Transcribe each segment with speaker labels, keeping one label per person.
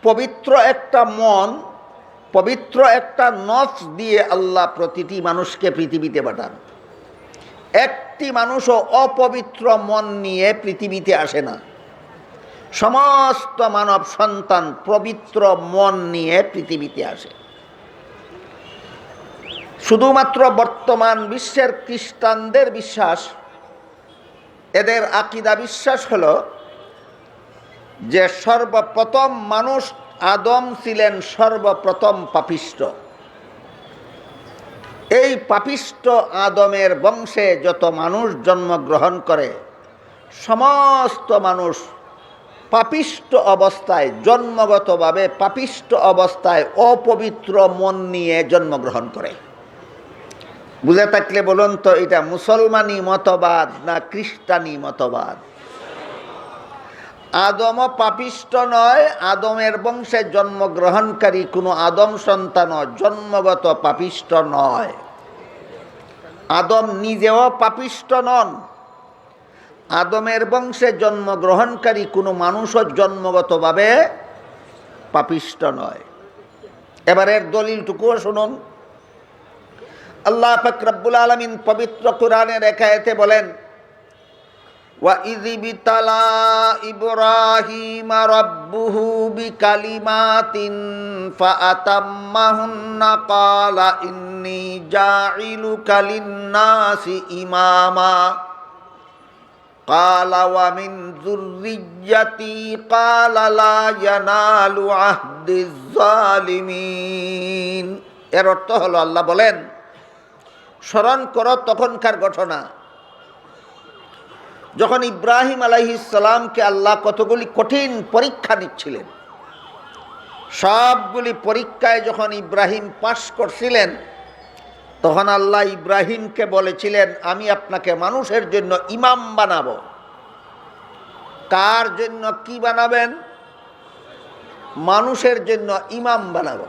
Speaker 1: পবিত্র একটা মন, পবিত্র একটা নফস দিয়ে আল্লাহ প্রতিটি মানুষকে পৃথিবীতে পাঠান। একটি মানুষও অপবিত্র মন নিয়ে পৃথিবীতে আসে না। সমস্ত মানব সন্তান পবিত্র মন নিয়ে পৃথিবীতে আসে। শুধুমাত্র বর্তমান বিশ্বের খ্রিস্টানদের বিশ্বাস, এদের আকীদা বিশ্বাস হলো যে সর্বপ্রথম মানুষ আদম ছিলেন সর্বপ্রথম পাপিষ্ঠ। এই পাপিষ্ঠ আদমের বংশে যত মানুষ জন্মগ্রহণ করে, সমস্ত মানুষ পাপিষ্ঠ অবস্থায়, জন্মগতভাবে পাপিষ্ঠ অবস্থায় অপবিত্র মন নিয়ে জন্মগ্রহণ করে। বুঝে থাকলে বলুন তো, এটা মুসলমানি মতবাদ না খ্রিস্টানি মতবাদ? আদমও পাপিষ্ঠ নয়, আদমের বংশে জন্মগ্রহণকারী কোনো আদম সন্তানও জন্মগত পাপিষ্ঠ নয়। আদম নিজেও পাপিষ্ঠ নন, আদমের বংশে জন্মগ্রহণকারী কোনো মানুষও জন্মগতভাবে পাপিষ্ঠ নয়। এবারের দলিলটুকুও শুনুন। আল্লাহ পাক রব্বুল আলামিন পবিত্র কোরআনের এক আয়াতে বলেন, وَإِذِ ابْتَلَى إِبْرَاهِيمَ رَبُّهُ بِكَلِمَاتٍ فَأَتَمَّهُنَّ قَالَ إِنِّي جَاعِلُكَ لِلنَّاسِ إِمَامًا قَالَ وَمِنْ ذُرِّيَّتِي قَالَ لَا يَنَالُ عَهْدِ الظَّالِمِينَ। এর অর্থ হলো, আল্লাহ বলেন, স্মরণ করো তখনকার ঘটনা যখন ইব্রাহিম আলাইহিস সালামকে আল্লাহ কতগুলি কঠিন পরীক্ষা নিচ্ছিলেন। সবগুলি পরীক্ষায় যখন ইব্রাহিম পাশ করছিলেন, তখন আল্লাহ ইব্রাহিমকে বলেছিলেন, আমি আপনাকে মানুষের জন্য ইমাম বানাবো। কার জন্য কি বানাবেন? মানুষের জন্য ইমাম বানাবো।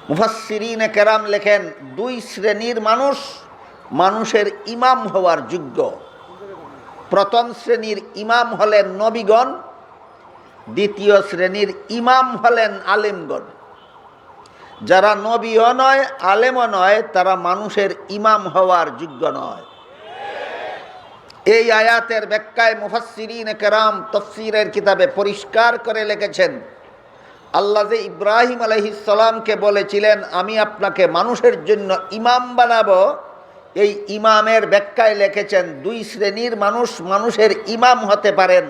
Speaker 1: মুফাসসিরিনে কেরাম লেখেন, দুই শ্রেণীর মানুষ মানুষের ইমাম হওয়ার যোগ্য। প্রথম শ্রেণীর ইমাম হলেন নবীগণ, দ্বিতীয় শ্রেণীর ইমাম হলেন আলেমগণ। যারা নবীও নয়, আলেমও নয়, তারা মানুষের ইমাম হওয়ার যোগ্য নয়। এই আয়াতের ব্যাখ্যায় মুফাসসিরিনে কেরাম তাফসীরের কিতাবে পরিষ্কার করে লিখেছেন, আল্লাহ যে ইব্রাহিম আলাইহিস সালামকে বলেছিলেন, আমি আপনাকে মানুষের জন্য ইমাম বানাবো, এই ইমামের ব্যাখ্যায় লিখেছেন, দুই শ্রেণীর মানুষ মানুষের ইমাম হতে পারেন।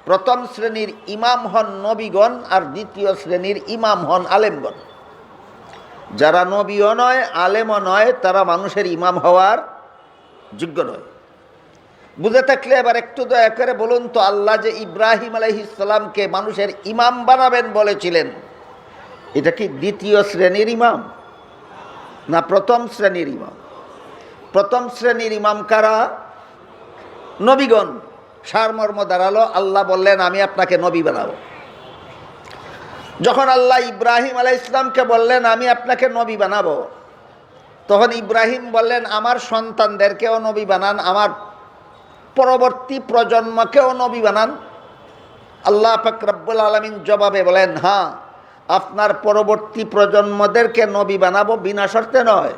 Speaker 1: প্রথম শ্রেণীর ইমাম হন নবীগণ, আর দ্বিতীয় শ্রেণীর ইমাম হন আলেমগণ। যারা নবীও নয়, আলেমও নয়, তারা মানুষের ইমাম হওয়ার যোগ্য নয়। বুঝে থাকলে এবার একটু দয়া করে বলুন তো, আল্লাহ যে ইব্রাহিম আলাইহিস সালামকে মানুষের ইমাম বানাবেন বলেছিলেন, এটা কি দ্বিতীয় শ্রেণীর ইমাম না প্রথম শ্রেণীর ইমাম? প্রথম শ্রেণীর ইমাম কারা? নবীগণ। সারমর্ম দাঁড়ালো, আল্লাহ বললেন, আমি আপনাকে নবী বানাবো। যখন আল্লাহ ইব্রাহিম আলাইহিস সালামকে বললেন, আমি আপনাকে নবী বানাবো, তখন ইব্রাহিম বললেন, আমার সন্তানদেরকেও নবী বানান, আমার পরবর্তী প্রজন্মকেও নবী বানান। আল্লাহ পাক রব্বুল আলামিন জবাবে বলেন, হ্যাঁ, আপনার পরবর্তী প্রজন্মদেরকে নবী বানাবো, বিনা শর্তে নয়।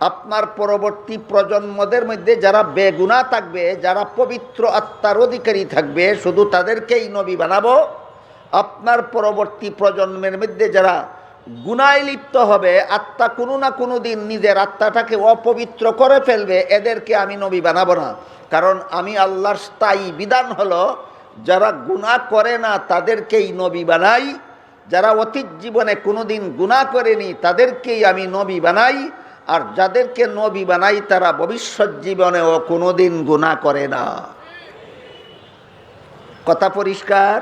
Speaker 1: আপনার পরবর্তী প্রজন্মদের মধ্যে যারা বেগুনাহ থাকবে, যারা পবিত্র আত্মার অধিকারী থাকবে, শুধু তাদেরকেই নবী বানাবো। আপনার পরবর্তী প্রজন্মের মধ্যে যারা গুনায় লিপ্ত হবে, আত্মা কোনো না কোনো দিন নিজের আত্মাটাকে অপবিত্র করে ফেলবে, এদেরকে আমি নবী বানাবো না। কারণ আমি আল্লাহর স্থায়ী বিধান হলো, যারা গুনাহ করে না তাদেরকেই নবী বানাই, যারা অতীত জীবনে কোনো দিন গুনাহ করেনি তাদেরকেই আমি নবী বানাই, আর যাদেরকে নবী বানাই তারা ভবিষ্যৎ জীবনেও কোনো দিন গুনাহ করে না। কথা পরিষ্কার?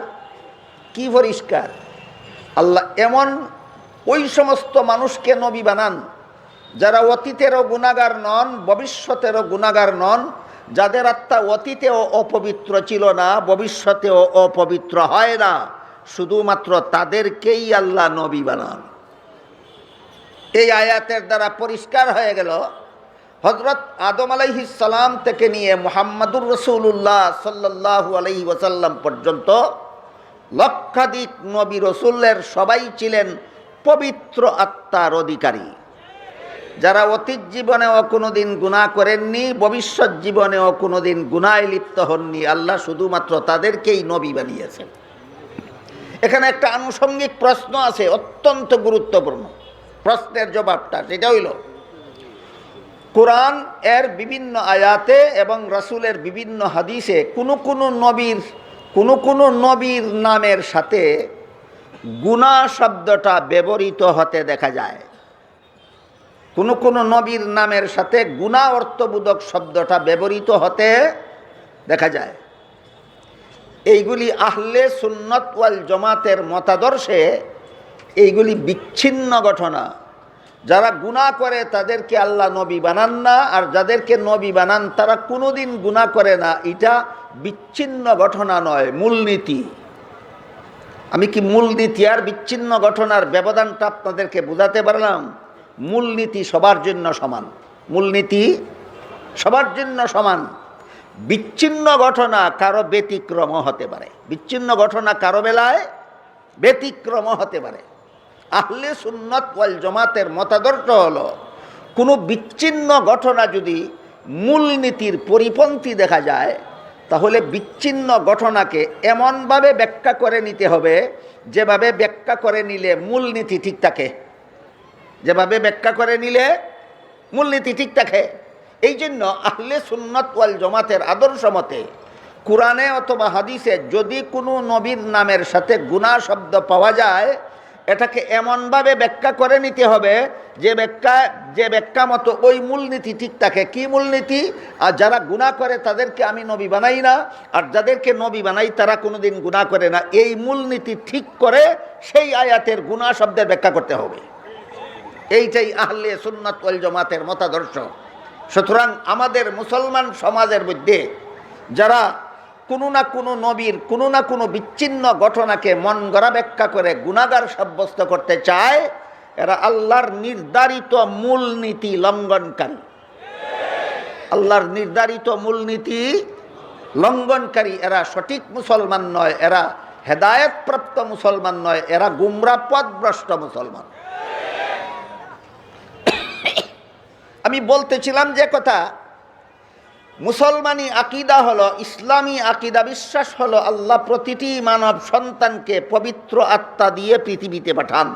Speaker 1: কি পরিষ্কার? আল্লাহ এমন ওই সমস্ত মানুষকে নবী বানান যারা অতীতেরও গুনাহগার নন, ভবিষ্যতেরও গুনাহগার নন, যাদের আত্মা অতীতেও অপবিত্র ছিল না, ভবিষ্যতেও অপবিত্র হয় না, শুধুমাত্র তাদেরকেই আল্লাহ নবী বানান। এই আয়াতের দ্বারা পরিষ্কার হয়ে গেল, হযরত আদম আলাইহিস সালাম থেকে নিয়ে মুহাম্মাদুর রাসূলুল্লাহ সাল্লাল্লাহু আলাইহি ওয়াসাল্লাম পর্যন্ত লক্ষাধিক নবী রসুলের সবাই ছিলেন পবিত্র আত্মার অধিকারী, যারা অতীত জীবনেও কোনোদিন গুনাহ করেননি, ভবিষ্যৎ জীবনেও কোনোদিন গুনাহে লিপ্ত হননি। আল্লাহ শুধুমাত্র তাদেরকেই নবী বানিয়েছেন। এখানে একটা আনুষঙ্গিক প্রশ্ন আছে, অত্যন্ত গুরুত্বপূর্ণ প্রশ্নের জবাবটা, সেটা হইল কোরআন এর বিভিন্ন আয়াতে এবং রাসূলের বিভিন্ন হাদিসে কোনো নবীর নামের সাথে গুনাহ শব্দটা ব্যবহৃত হতে দেখা যায়। কোনো নবীর নামের সাথে গুনাহ অর্থবোধক শব্দটা ব্যবহৃত হতে দেখা যায়। এইগুলি আহলে সুন্নাত ওয়াল জামাতের মতাদর্শে এইগুলি বিচ্ছিন্ন ঘটনা। যারা গুনাহ করে তাদেরকে আল্লাহ নবী বানান না, আর যাদেরকে নবী বানান তারা কোনোদিন গুনাহ করে না। এটা বিচ্ছিন্ন ঘটনা নয়, মূলনীতি। আমি কি মূলনীতি আর বিচ্ছিন্ন ঘটনার ব্যবধানটা আপনাদেরকে বোঝাতে পারলাম? মূলনীতি সবার জন্য সমান, মূলনীতি সবার জন্য সমান। বিচ্ছিন্ন ঘটনা কারো ব্যতিক্রম হতে পারে, বিচ্ছিন্ন ঘটনা কারো বেলায় ব্যতিক্রম হতে পারে। আহলে সুন্নাত ওয়াল জামাতের মতাদর্শ হলো, কোনো বিচ্ছিন্ন ঘটনা যদি মূলনীতির পরিপন্থী দেখা যায় তাহলে বিচ্ছিন্ন ঘটনাকে এমনভাবে ব্যাখ্যা করে নিতে হবে যেভাবে ব্যাখ্যা করে নিলে মূলনীতি ঠিক থাকে, যেভাবে ব্যাখ্যা করে নিলে মূলনীতি ঠিক থাকে। এই জন্য আহলে সুন্নাত ওয়াল জামাতের আদর্শ মতে কোরআনে অথবা হাদিসে যদি কোনো নবীর নামের সাথে গুনাহ শব্দ পাওয়া যায়, এটাকে এমনভাবে ব্যাখ্যা করে নিতে হবে যে ব্যাখ্যা মতো ওই মূলনীতি ঠিক থাকে। কি মূলনীতি? আর যারা গুনাহ করে তাদেরকে আমি নবী বানাই না, আর যাদেরকে নবী বানাই তারা কোনোদিন গুনাহ করে না। এই মূলনীতি ঠিক করে সেই আয়াতের গুনাহ শব্দের ব্যাখ্যা করতে হবে। এইটাই আহলে সুন্নাত ওয়াল জামাতের মতাদর্শ। সুতরাং আমাদের মুসলমান সমাজের মধ্যে যারা কোনো না কোনো নবীর কোনো না কোনো বিচ্ছিন্ন ঘটনাকে মন গড়া ব্যাখ্যা করে গুনাহগার সাব্যস্ত করতে চায়, এরা আল্লাহর নির্ধারিত মূলনীতি লঙ্ঘনকারী, আল্লাহর নির্ধারিত মূলনীতি লঙ্ঘনকারী। এরা সঠিক মুসলমান নয়, এরা হেদায়েতপ্রাপ্ত মুসলমান নয়, এরা গুমরাহ পথভ্রষ্ট মুসলমান। আমি বলতেছিলাম যে কথা, মুসলমানি আকিদা হলো, ইসলামী আকিদা বিশ্বাস হলো আল্লাহ প্রতিটি মানব সন্তানকে পবিত্র আত্মা দিয়ে পৃথিবীতে পাঠান।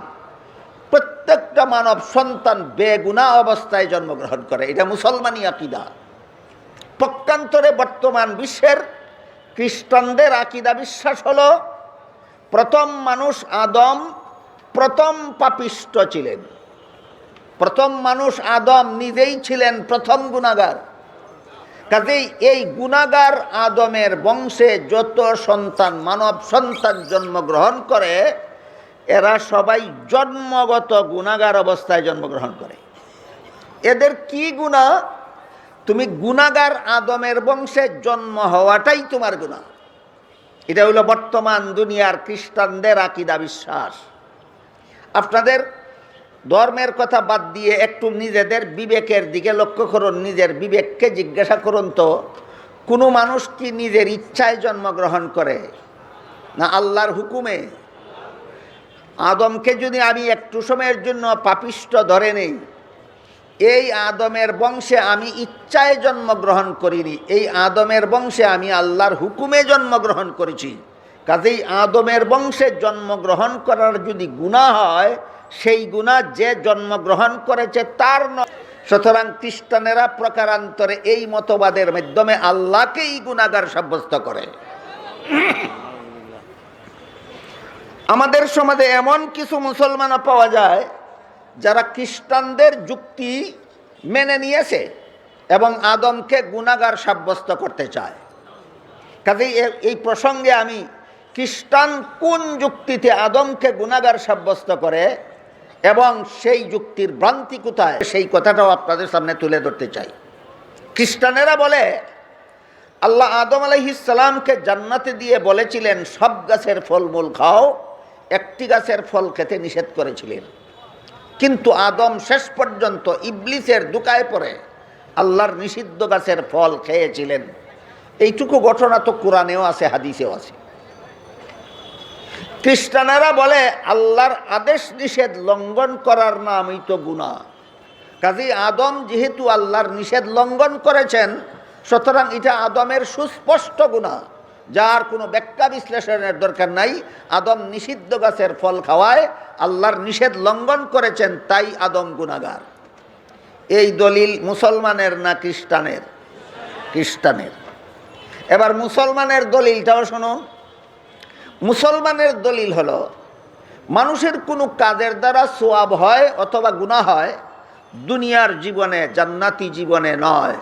Speaker 1: প্রত্যেকটা মানব সন্তান বেগুনাহ অবস্থায় জন্মগ্রহণ করে, এটা মুসলমানি আকিদা। পক্ষান্তরে বর্তমান বিশ্বের খ্রিস্টানদের আকিদা বিশ্বাস হলো প্রথম মানুষ আদম প্রথম পাপিষ্ঠ ছিলেন। প্রথম মানুষ আদম নিজেই ছিলেন প্রথম গুনাহগার। কাজেই এই গুনাহগার আদমের বংশে যত সন্তান, মানব সন্তান জন্মগ্রহণ করে, এরা সবাই জন্মগত গুনাহগার অবস্থায় জন্মগ্রহণ করে। এদের কি গুনাহ? তুমি গুনাহগার আদমের বংশে জন্ম হওয়াটাই তোমার গুনাহ। এটা হলো বর্তমান দুনিয়ার খ্রিস্টানদের আকিদা বিশ্বাস। আপনাদের ধর্মের কথা বাদ দিয়ে একটু নিজেদের বিবেকের দিকে লক্ষ্য করুন, নিজের বিবেককে জিজ্ঞাসা করুন তো, কোনো মানুষ কি নিজের ইচ্ছায় জন্মগ্রহণ করে না আল্লাহর হুকুমে? আদমকে যদি আমি একটু সময়ের জন্য পাপিষ্ঠ ধরে নেই, এই আদমের বংশে আমি ইচ্ছায় জন্মগ্রহণ করিনি, এই আদমের বংশে আমি আল্লাহর হুকুমে জন্মগ্রহণ করেছি। কাজেই আদমের বংশে জন্মগ্রহণ করার যদি গুনাহ হয়, সেই গুনাহ যে জন্মগ্রহণ করেছে তার নয়। সুতরাং খ্রিস্টানেরা প্রকারান্তরে এই মতবাদের মাধ্যমে আল্লাহকেই গুনাহগার সাব্যস্ত করে। আমাদের সমাজে এমন কিছু মুসলমানও পাওয়া যায় যারা খ্রিস্টানদের যুক্তি মেনে নিয়েছে এবং আদমকে গুনাহগার সাব্যস্ত করতে চায়। কাজেই এই প্রসঙ্গে আমি খ্রিস্টান কোন যুক্তিতে আদমকে গুনাহগার সাব্যস্ত করে এবং সেই যুক্তির ভ্রান্তি কোথায়, সেই কথাটাও আপনাদের সামনে তুলে ধরতে চাই। খ্রিস্টানেরা বলে আল্লাহ আদম আলাইহিস সালামকে জান্নাতে দিয়ে বলেছিলেন সব গাছের ফলমূল খাও, একটি গাছের ফল খেতে নিষেধ করেছিলেন। কিন্তু আদম শেষ পর্যন্ত ইবলিসের ধোঁকায় পড়ে আল্লাহর নিষিদ্ধ গাছের ফল খেয়েছিলেন। এইটুকু ঘটনা তো কোরআনেও আছে, হাদিসেও আছে। খ্রিস্টানেরা বলে আল্লাহর আদেশ নিষেধ লঙ্ঘন করার নামই তো গুনাহ। কাজী আদম যেহেতু আল্লাহর নিষেধ লঙ্ঘন করেছেন, সুতরাং এটা আদমের সুস্পষ্ট গুনাহ, যার কোনো ব্যাখ্যা বিশ্লেষণের দরকার নাই। আদম নিষিদ্ধ গাছের ফল খাওয়ায় আল্লাহর নিষেধ লঙ্ঘন করেছেন, তাই আদম গুনাহগার। এই দলিল মুসলমানের না খ্রিস্টানের? খ্রিস্টানের। এবার মুসলমানের দলিলটাও শুনুন। মুসলমানের দলিল হলো, মানুষের কোনো কাজের দ্বারা সওয়াব হয় অথবা গুনাহ হয়, দুনিয়ার জীবনে, জান্নাতি জীবনে নয়।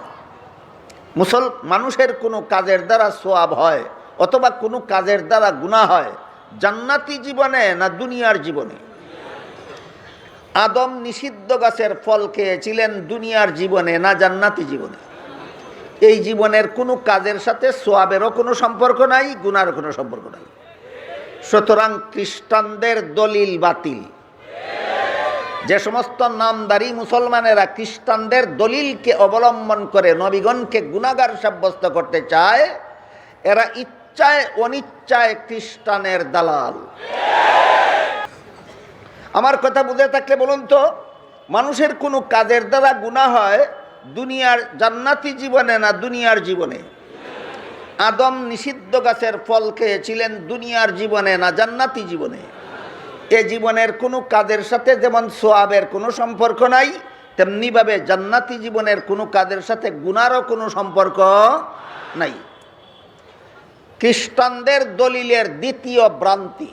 Speaker 1: মানুষের কোনো কাজের দ্বারা সওয়াব হয় অথবা কোনো কাজের দ্বারা গুনাহ হয়, জান্নাতি জীবনে না দুনিয়ার জীবনে? আদম নিষিদ্ধ গাছের ফল খেয়েছিলেন দুনিয়ার জীবনে না জান্নাতি জীবনে? এই জীবনের কোনো কাজের সাথে সওয়াবেরও কোনো সম্পর্ক নাই, গুনার কোনো সম্পর্ক নাই। সুতরাং খ্রিস্টানদের দলিল বাতিল। যে সমস্ত নামদারি মুসলমানেরা খ্রিস্টানদের দলিলকে অবলম্বন করে নবীগণকে গুনাহগার সাব্যস্ত করতে চায়, এরা ইচ্ছায় অনিচ্ছায় খ্রিস্টানের দালাল। আমার কথা বুঝে থাকলে বলুন তো, মানুষের কোনো কাজের দ্বারা গুনাহ হয় দুনিয়ার জান্নাতি জীবনে না দুনিয়ার জীবনে? আদম নিষিদ্ধ গাছের ফল খেয়েছিলেন দুনিয়ার জীবনে না জান্নাতি জীবনে? এ জীবনের কোনো কাজের সাথে যেমন সওয়াবের কোনো সম্পর্ক নাই, তেমনিভাবে জান্নাতি জীবনের কোনো কাজের সাথে গুনারও কোনো সম্পর্ক নাই। খ্রিস্টানদের দলিলের দ্বিতীয় ভ্রান্তি,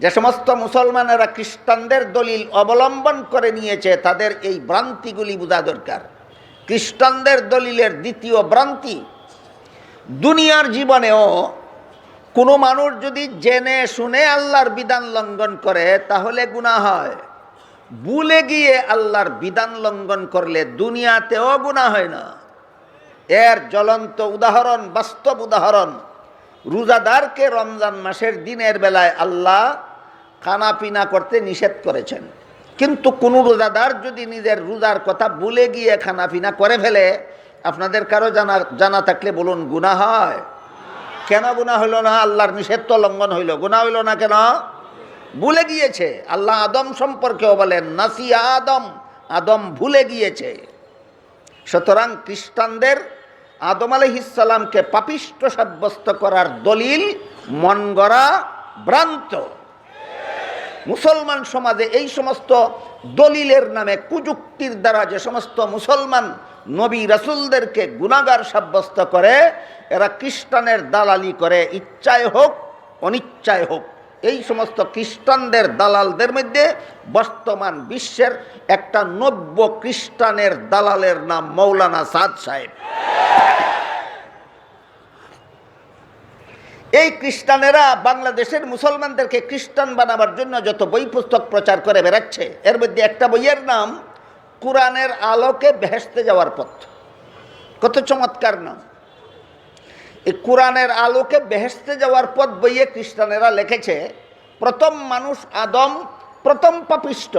Speaker 1: যে সমস্ত মুসলমানেরা খ্রিস্টানদের দলিল অবলম্বন করে নিয়েছে তাদের এই ভ্রান্তিগুলি বোঝা দরকার। খ্রিস্টানদের দলিলের দ্বিতীয় ভ্রান্তি, দুনিয়ার জীবনেও কোনো মানুষ যদি জেনে শুনে আল্লাহর বিধান লঙ্ঘন করে তাহলে গুনাহ হয়, ভুলে গিয়ে আল্লাহর বিধান লঙ্ঘন করলে দুনিয়াতেও গুনাহ হয় না। এর জ্বলন্ত উদাহরণ, বাস্তব উদাহরণ, রোজাদারকে রমজান মাসের দিনের বেলায় আল্লাহ খানা পিনা করতে নিষেধ করেছেন, কিন্তু কোনো রোজাদার যদি নিজের রোজার কথা ভুলে গিয়ে খানা পিনা করে ফেলে, আপনাদের কারো জানা থাকলে বলুন গুনাহ হয়? কেন গুনাহ হইল না? আল্লাহর নিষেধ তো লঙ্ঘন হইল, গুনাহ হইল না কেন? ভুলে গিয়েছে। আল্লাহ আদম সম্পর্কেও বলেন নাসিয়া আদম, আদম ভুলে গিয়েছে। সুতরাং খ্রিস্টানদের আদম আলাইহিস সালামকে পাপিষ্ঠ সাব্যস্ত করার দলিল মন গড়া, ভ্রান্ত। মুসলমান সমাজে এই সমস্ত দলিলের নামে কুযুক্তির দ্বারা যে সমস্ত মুসলমান নবী রাসূলদেরকে গুনাহগার সাব্যস্ত করে, এরা খ্রিস্টানের দালালি করে, ইচ্ছায় হোক অনিচ্ছায় হোক। এই সমস্ত খ্রিস্টানদের দালালদের মধ্যে বর্তমান বিশ্বের একটা নব্য খ্রিস্টানের দালালের নাম মৌলানা সাদ সাহেব। এই খ্রিস্টানেরা বাংলাদেশের মুসলমানদেরকে খ্রিস্টান বানাবার জন্য যত বই পুস্তক প্রচার করে বেড়াচ্ছে, এর মধ্যে একটা বইয়ের নাম কোরআনের আলোকে বেহেশতে যাওয়ার পথ। কত চমৎকার নাম! এই কোরআনের আলোকে বেহেশতে যাওয়ার পথ বইয়ে খ্রিস্টানেরা লিখেছে, প্রথম মানুষ আদম, প্রথম পাপিষ্ট।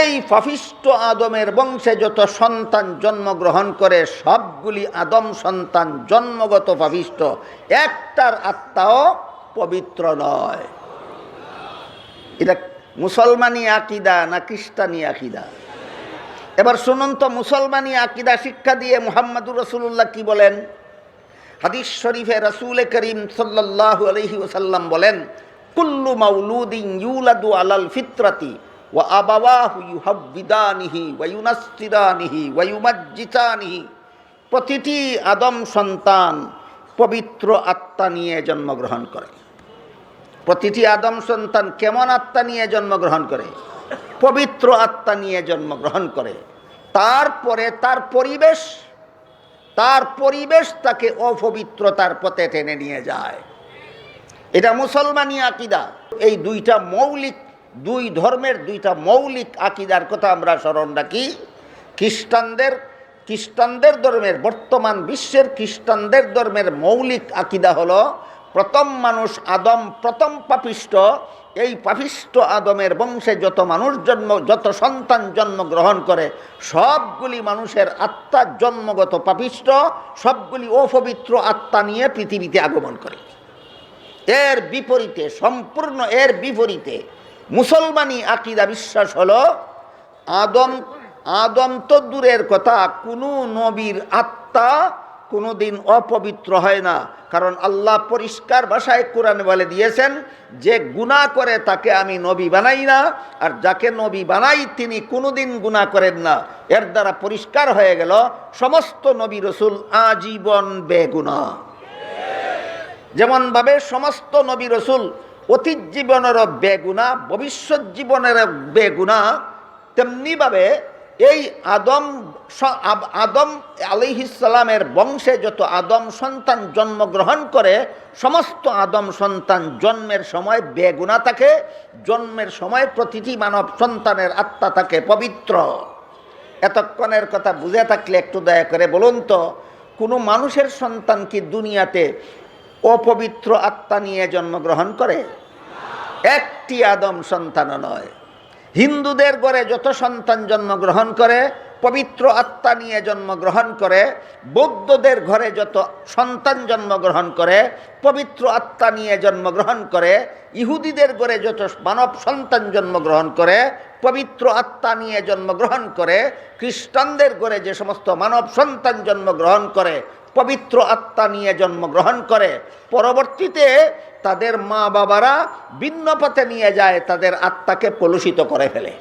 Speaker 1: এই পাপিষ্ট আদমের বংশে যত সন্তান জন্মগ্রহণ করে সবগুলি আদম সন্তান জন্মগত পাপিষ্ট, একটার আত্মাও পবিত্র নয়। এটা মুসলমানি আকিদা না খ্রিস্টানি আকিদা? এবার শুনুন তো, মুসলমানি আকিদা শিক্ষা দিয়ে মুহাম্মদুর রাসূলুল্লাহ কি বলেন? হাদিস শরীফে রাসূল করিম সাল্লাল্লাহু আলাইহি ওয়াসাল্লাম বলেন, কুল্লু মাউলুদিন ইউলাদু আলাল ফিতরাতি ওয়া আবাওয়াহু ইউহাব্বিদানিহি ওয়া ইউনাসসিরানিহি ওয়া ইউমাজ্জিতানিহি। প্রতিটি আদম সন্তান পবিত্র আত্মা নিয়ে জন্মগ্রহণ করে। প্রতিটি আদম সন্তান কেমন আত্মা নিয়ে জন্মগ্রহণ করে? পবিত্র আত্মা নিয়ে জন্মগ্রহণ করে। তারপরে তার পরিবেশ তাকে অপবিত্রতার পথে টেনে নিয়ে যায়। এটা মুসলমানি আকিদা। এই দুই ধর্মের দুইটা মৌলিক আকিদার কথা আমরা স্মরণ রাখি। খ্রিস্টানদের ধর্মের, বর্তমান বিশ্বের খ্রিস্টানদের ধর্মের মৌলিক আকিদা হলো, প্রথম মানুষ আদম, প্রথম পাপিষ্ট। এই পাপিষ্ট আদমের বংশে যত সন্তান জন্মগ্রহণ করে সবগুলি মানুষের আত্মা জন্মগত পাপিষ্ট, সবগুলি অপবিত্র আত্মা নিয়ে পৃথিবীতে আগমন করে। এর বিপরীতে, সম্পূর্ণ এর বিপরীতে মুসলমানি আকিদা বিশ্বাস হলো আদম তো দূরের কথা, কোনো নবীর আত্মা কোনোদিন অপবিত্র হয় না। কারণ আল্লাহ পরিষ্কার ভাষায় কোরআনে বলে দিয়েছেন যে গুনাহ করে তাকে আমি নবী বানাই না, আর যাকে নবী বানাই তিনি কোনোদিন গুনাহ করেন না। এর দ্বারা পরিষ্কার হয়ে গেল সমস্ত নবী রসুল আজীবন বেগুনাহ। যেমনভাবে সমস্ত নবী রসুল অতীত জীবনেরও বেগুনাহ, ভবিষ্যৎ জীবনেরও বেগুনাহ, তেমনিভাবে এই আদম আলাইহিস সালামের বংশে যত আদম সন্তান জন্মগ্রহণ করে, সমস্ত আদম সন্তান জন্মের সময় বেগুনাহ থাকে। জন্মের সময় প্রতিটি মানব সন্তানের আত্মা থাকে পবিত্র। এতক্ষণের কথা বুঝে থাকলে একটু দয়া করে বলুন তো, কোনো মানুষের সন্তান কি দুনিয়াতে অপবিত্র আত্মা নিয়ে জন্মগ্রহণ করে? একটি আদম সন্তানও নয়। হিন্দুদের ঘরে যত সন্তান জন্মগ্রহণ করে পবিত্র আত্মা নিয়ে জন্মগ্রহণ করে, বৌদ্ধদের ঘরে যত সন্তান জন্মগ্রহণ করে পবিত্র আত্মা নিয়ে জন্মগ্রহণ করে, ইহুদিদের ঘরে যত মানব সন্তান জন্মগ্রহণ করে পবিত্র আত্মা নিয়ে জন্মগ্রহণ করে, খ্রিস্টানদের ঘরে যে সমস্ত মানব সন্তান জন্মগ্রহণ করে পবিত্র আত্মা নিয়ে জন্মগ্রহণ করে। পরবর্তীতে তাদের মা বাবারা ভিন্ন পথে নিয়ে যায়, তাদের আত্মাকে কলুষিত করে ফেলে।